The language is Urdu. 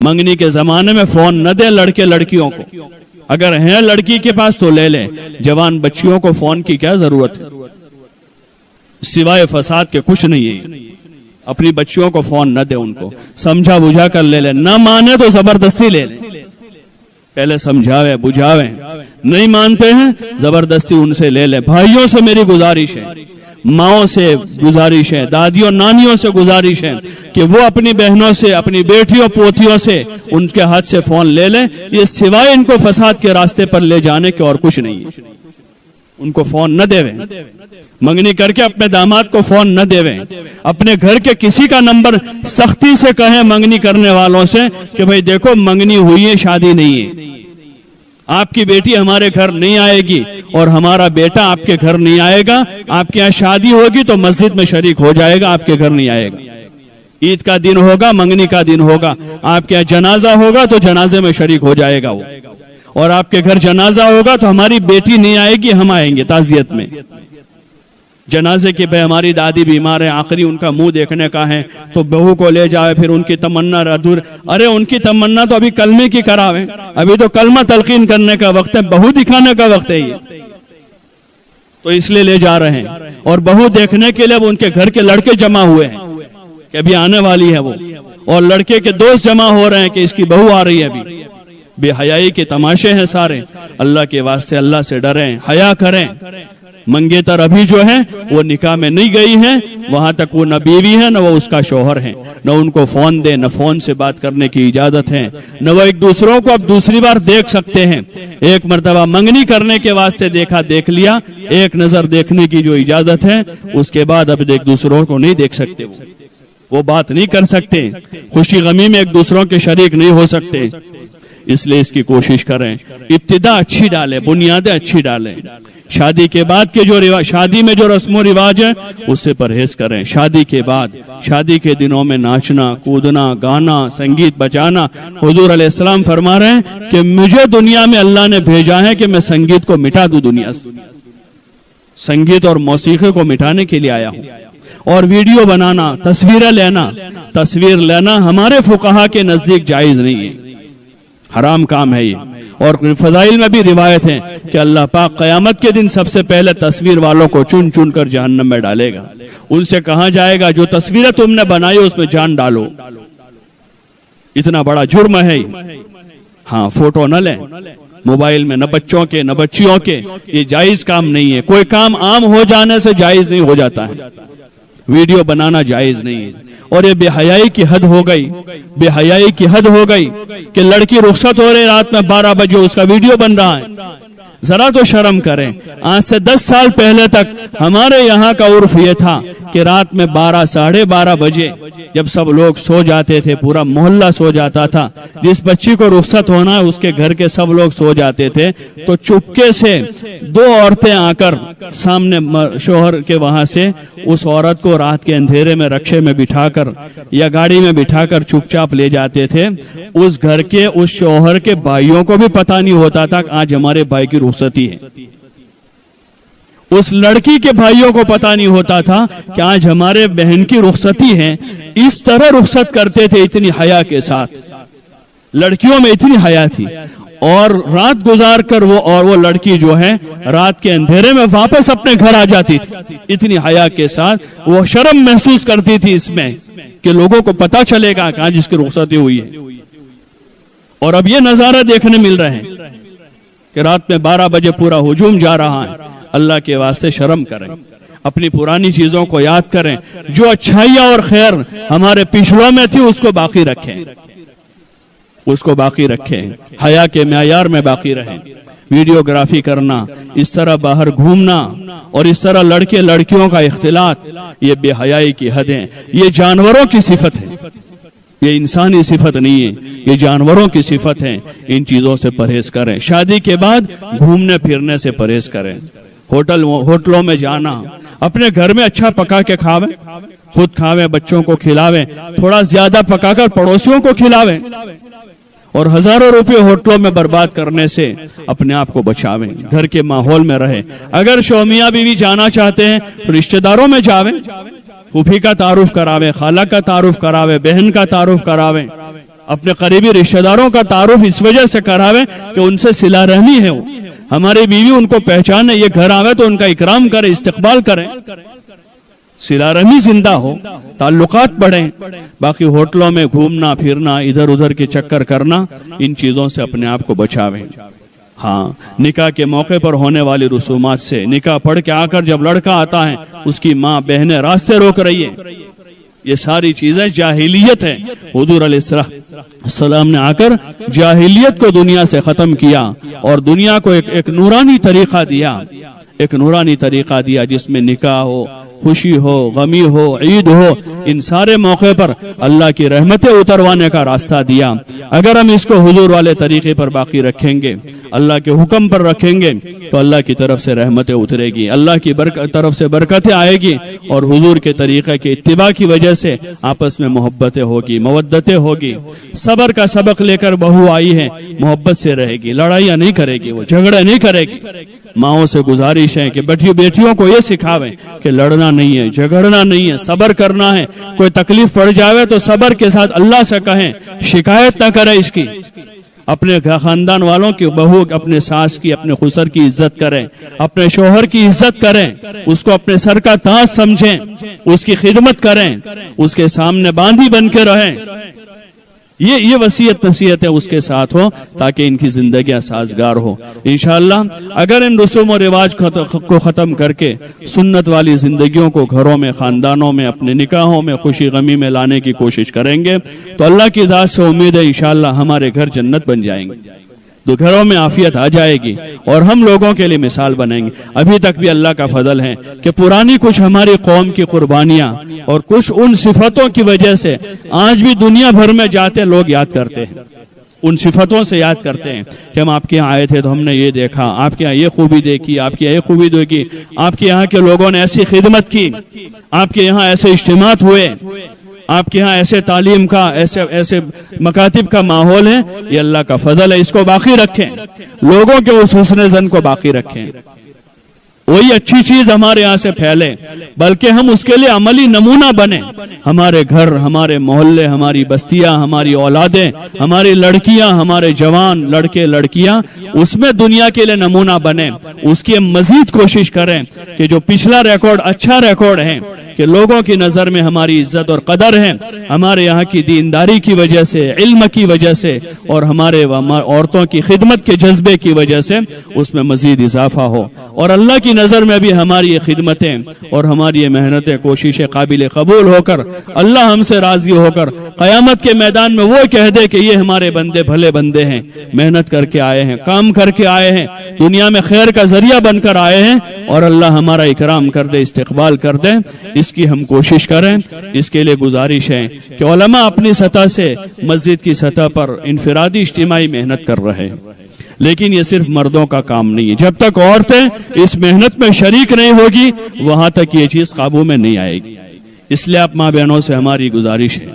منگنی کے زمانے میں فون نہ دیں لڑکے لڑکیوں کو، اگر ہیں لڑکی کے پاس تو لے لیں، جوان بچیوں کو فون کی کیا ضرورت ہے؟ سوائے فساد کے کچھ نہیں ہے۔ اپنی بچیوں کو فون نہ دیں، ان کو سمجھا بجھا کر لے لیں، نہ مانے تو زبردستی لے لیں، پہلے سمجھاویں بجھاویں، نہیں مانتے ہیں زبردستی ان سے لے لیں۔ بھائیوں سے میری گزارش ہے، ماؤں سے گزارش ہے، دادیوں نانیوں سے گزارش ہے کہ وہ اپنی بہنوں سے، اپنی بیٹیوں پوتیوں سے ان کے ہاتھ سے فون لے لیں، یہ سوائے ان کو فساد کے راستے پر لے جانے کے اور کچھ نہیں ہے۔ ان کو فون نہ دیویں، منگنی کر کے اپنے داماد کو فون نہ دیویں، اپنے گھر کے کسی کا نمبر سختی سے کہیں منگنی کرنے والوں سے کہ بھئی دیکھو منگنی ہوئی ہے، شادی نہیں ہے، آپ کی بیٹی ہمارے گھر نہیں آئے گی اور ہمارا بیٹا آپ کے گھر نہیں آئے گا، آپ کے یہاں شادی ہوگی تو مسجد میں شریک ہو جائے گا، آپ کے گھر نہیں آئے گا، عید کا دن ہوگا، منگنی کا دن ہوگا، آپ کے یہاں جنازہ ہوگا تو جنازے میں شریک ہو جائے گا وہ، اور آپ کے گھر جنازہ ہوگا تو ہماری بیٹی نہیں آئے گی، ہم آئیں گے تعزیت میں۔ جنازے کے پہ ہماری دادی بیمار ہے، آخری ان کا منہ دیکھنے کا ہے تو بہو کو لے جائے، پھر ان کی تمنا ادھور، ارے ان کی تمنا تو ابھی کلمے کی کراویں، ابھی تو کلمہ تلقین کرنے کا وقت ہے، بہو دکھانے کا وقت ہے یہ، تو اس لیے لے جا رہے ہیں۔ اور بہو دیکھنے کے لیے وہ ان کے گھر کے لڑکے جمع ہوئے ہیں کہ ابھی آنے والی ہے وہ، اور لڑکے کے دوست جمع ہو رہے ہیں کہ اس کی بہو آ رہی ہے ابھی۔ بے حیائی کے تماشے ہیں سارے، اللہ کے واسطے اللہ سے ڈریں، حیا کریں۔ منگیتر ابھی جو ہے وہ نکاح میں نہیں گئی ہے، وہاں تک وہ نہ بیوی ہے نہ وہ اس کا شوہر ہے، نہ ان کو فون دے، نہ فون سے بات کرنے کی اجازت ہے، نہ وہ ایک دوسروں کو اب دوسری بار دیکھ سکتے ہیں۔ ایک مرتبہ منگنی کرنے کے واسطے دیکھا، دیکھ لیا، ایک نظر دیکھنے کی جو اجازت ہے، اس کے بعد اب ایک دوسروں کو نہیں دیکھ سکتے، وہ بات نہیں کر سکتے، خوشی غمی میں ایک دوسروں کے شریک نہیں ہو سکتے۔ اس لیے اس کی کوشش کریں، ابتدا اچھی ڈالیں، بنیادیں اچھی ڈالیں۔ شادی کے بعد کے جو شادی میں جو رسم و رواج ہے اس سے پرہیز کریں۔ شادی کے بعد، شادی کے دنوں میں ناچنا، کودنا، گانا، سنگیت بجانا، حضور علیہ السلام فرما رہے ہیں کہ مجھے دنیا میں اللہ نے بھیجا ہے کہ میں سنگیت کو مٹا دوں دنیا سے، سنگیت اور موسیقی کو مٹانے کے لیے آیا ہوں۔ اور ویڈیو بنانا، تصویر لینا ہمارے فقہا کے نزدیک جائز نہیں ہے، حرام کام ہے یہ۔ اور فضائل میں بھی روایت ہے کہ اللہ پاک قیامت کے دن سب سے پہلے تصویر والوں کو چن چن کر جہنم میں ڈالے گا، ان سے کہا جائے گا جو تصویریں تم نے بنائی اس میں جان ڈالو، اتنا بڑا جرم ہے۔ ہاں، فوٹو نہ لیں موبائل میں، نہ بچوں کے نہ بچیوں کے، یہ جائز کام نہیں ہے۔ کوئی کام عام ہو جانے سے جائز نہیں ہو جاتا ہے، ویڈیو بنانا جائز نہیں ہے۔ اور یہ بے حیائی کی حد ہو گئی، بے حیائی کی حد ہو گئی کہ لڑکی رخصت ہو رہی رات میں 12 بجے اس کا ویڈیو بن رہا ہے، ذرا تو شرم کریں۔ آج سے 10 سال پہلے تک ہمارے یہاں کا عرف یہ تھا کہ رات میں 12 ساڑھے 12 بجے جب سب لوگ سو جاتے تھے، پورا محلہ سو جاتا تھا، جس بچی کو رخصت ہونا ہے اس کے گھر کے سب لوگ سو جاتے تھے، تو چپکے سے 2 عورتیں آ کر سامنے شوہر کے وہاں سے اس عورت کو رات کے اندھیرے میں رکشے میں بٹھا کر یا گاڑی میں بٹھا کر چپ چاپ لے جاتے تھے۔ اس گھر کے اس شوہر کے بھائیوں کو بھی پتہ نہیں ہوتا تھا کہ آج ہمارے بھائی کی رخصتی ہے، اس لڑکی کے بھائیوں کو پتہ نہیں ہوتا تھا کہ آج ہمارے بہن کی رخصتی ہے۔ اس طرح رخصت کرتے تھے، اتنی حیا کے ساتھ، لڑکیوں میں اتنی حیا تھی۔ اور رات گزار کر وہ لڑکی جو ہے رات کے اندھیرے میں واپس اپنے گھر آ جاتی تھی، اتنی حیا کے ساتھ۔ وہ شرم محسوس کرتی تھی اس میں کہ لوگوں کو پتہ چلے گا کہ آج اس کی رخصتی ہوئی ہے۔ اور اب یہ نظارہ دیکھنے مل رہے ہیں کہ رات میں 12 بجے پورا ہجوم جا رہا ہے۔ اللہ کے واسطے شرم کریں، اپنی پرانی چیزوں کو یاد کریں، جو اچھائیاں اور خیر ہمارے پچھڑوں میں تھی اس کو باقی رکھیں، اس کو باقی رکھیں، حیا کے معیار میں باقی رہیں۔ ویڈیوگرافی کرنا، اس طرح باہر گھومنا اور اس طرح لڑکے لڑکیوں کا اختلاط، یہ بے حیائی کی حدیں، یہ جانوروں کی صفت ہے، یہ انسانی صفت نہیں ہے، یہ جانوروں کی صفت ہے۔ ان چیزوں سے پرہیز کریں۔ شادی کے بعد گھومنے پھرنے سے پرہیز کریں، ہوٹلوں میں جانا، اپنے گھر میں اچھا پکا کے کھاویں، خود کھاویں، بچوں کو کھلاویں، تھوڑا زیادہ پکا کر پڑوسیوں کو کھلاویں، اور ہزاروں روپے ہوٹلوں میں برباد کرنے سے اپنے آپ کو بچاویں، گھر کے ماحول میں رہیں۔ اگر شومیاں بیوی جانا چاہتے ہیں تو رشتہ داروں میں جاویں، پھوپھی کا تعارف کراویں، خالہ کا تعارف کراویں، بہن کا تعارف کراویں، اپنے قریبی رشتہ داروں کا تعارف اس وجہ سے کراویں کہ ان سے صلہ رحمی ہے. ہماری بیوی ان کو پہچانے, یہ گھر آوے تو ان کا اکرام کرے, استقبال کریں, صلہ رحمی زندہ ہو, تعلقات بڑھیں. باقی ہوٹلوں میں گھومنا پھرنا, ادھر ادھر کے چکر کرنا, ان چیزوں سے اپنے آپ کو بچاویں. ہاں, نکاح کے موقع پر ہونے والی رسومات سے, نکاح پڑھ کے آ کر جب لڑکا آتا ہے اس کی ماں بہنیں راستے روک رہی ہے, یہ ساری چیزیں جاہلیت ہے. حضور علیہ السلام نے آ کر جاہلیت کو دنیا سے ختم کیا اور دنیا کو ایک نورانی طریقہ دیا, ایک نورانی طریقہ دیا جس میں نکاح ہو, خوشی ہو, غمی ہو, عید ہو, ان سارے موقع پر اللہ کی رحمتیں اتروانے کا راستہ دیا. اگر ہم اس کو حضور والے طریقے پر باقی رکھیں گے, اللہ کے حکم پر رکھیں گے, تو اللہ کی طرف سے رحمتیں اترے گی, اللہ کی طرف سے برکتیں آئے گی, اور حضور کے طریقے کے اتباع کی وجہ سے آپس میں محبتیں ہوگی, مودتیں ہوگی. صبر کا سبق لے کر بہو آئی ہے, محبت سے رہے گی, لڑائیاں نہیں کرے گی, وہ جھگڑے نہیں کرے گی. ماؤں سے گزارش ہے کہ بیٹیوں کو یہ سکھاویں کہ لڑنا نہیں ہے, جھگڑنا نہیں ہے, صبر کرنا ہے. کوئی تکلیف پڑ جاوے تو صبر کے ساتھ اللہ سے کہیں, شکایت نہ کرے اس کی. اپنے خاندان والوں کی بہو, اپنے ساس کی, اپنے خسر کی عزت کریں, اپنے شوہر کی عزت کریں, اس کو اپنے سر کا تاج سمجھیں, اس کی خدمت کریں, اس کے سامنے باندھی بن کے رہیں. یہ وصیت نصیحت ہے اس کے ساتھ ہو تاکہ ان کی زندگیاں سازگار ہو. انشاءاللہ اگر ان رسوم و رواج کو ختم کر کے سنت والی زندگیوں کو گھروں میں, خاندانوں میں, اپنے نکاحوں میں, خوشی غمی میں لانے کی کوشش کریں گے تو اللہ کی ذات سے امید ہے انشاءاللہ ہمارے گھر جنت بن جائیں گے, تو گھروں میں عافیت آ جائے گی اور ہم لوگوں کے لیے مثال بنیں گے. ابھی تک بھی اللہ کا فضل ہے کہ پرانی کچھ ہماری قوم کی قربانیاں اور کچھ ان صفتوں کی وجہ سے آج بھی دنیا بھر میں جاتے لوگ یاد کرتے ہیں, ان صفتوں سے یاد کرتے ہیں کہ ہم آپ کے یہاں آئے تھے تو ہم نے یہ دیکھا, آپ کے یہاں یہ خوبی دیکھی, آپ کے یہاں یہ خوبی دیکھی, آپ کے یہاں کے لوگوں نے ایسی خدمت کی, آپ کے یہاں ایسے اجتماعات ہوئے, آپ کے ہاں ایسے تعلیم کا, ایسے مکاتب کا ماحول ہے. یہ اللہ کا فضل ہے, اس کو باقی رکھیں, لوگوں کے اس حسن زن کو باقی رکھیں. وہی اچھی چیز ہمارے یہاں سے پھیلے, بلکہ ہم اس کے لیے عملی نمونہ بنیں. ہمارے گھر, ہمارے محلے, ہماری بستیاں, ہماری اولادیں, ہماری لڑکیاں, ہمارے جوان لڑکے لڑکیاں اس میں دنیا کے لیے نمونہ بنیں. اس کی مزید کوشش کریں کہ جو پچھلا ریکارڈ اچھا ریکارڈ ہے, کہ لوگوں کی نظر میں ہماری عزت اور قدر ہے, ہمارے یہاں کی دینداری کی وجہ سے, علم کی وجہ سے, اور ہمارے عورتوں کی خدمت کے جذبے کی وجہ سے اس میں مزید اضافہ ہو, اور اللہ کی نظر میں بھی ہماری یہ خدمتیں اور ہماری یہ محنتیں, کوششیں قابل قبول ہو کر اللہ ہم سے راضی ہو کر قیامت کے میدان میں وہ کہہ دے کہ یہ ہمارے بندے بھلے بندے ہیں, محنت کر کے آئے ہیں, کام کر کے آئے ہیں, دنیا میں خیر کا ذریعہ بن کر آئے ہیں, اور اللہ ہمارا اکرام کر دے, استقبال کر دے. اس کی ہم کوشش کریں. اس کے لیے گزارش ہے کہ علماء اپنی سطح سے مسجد کی سطح پر انفرادی اجتماعی محنت کر رہے ہیں, لیکن یہ صرف مردوں کا کام نہیں ہے. جب تک عورتیں اس محنت میں شریک نہیں ہوگی وہاں تک یہ چیز قابو میں نہیں آئے گی. اس لیے آپ ماں بہنوں سے ہماری گزارش ہے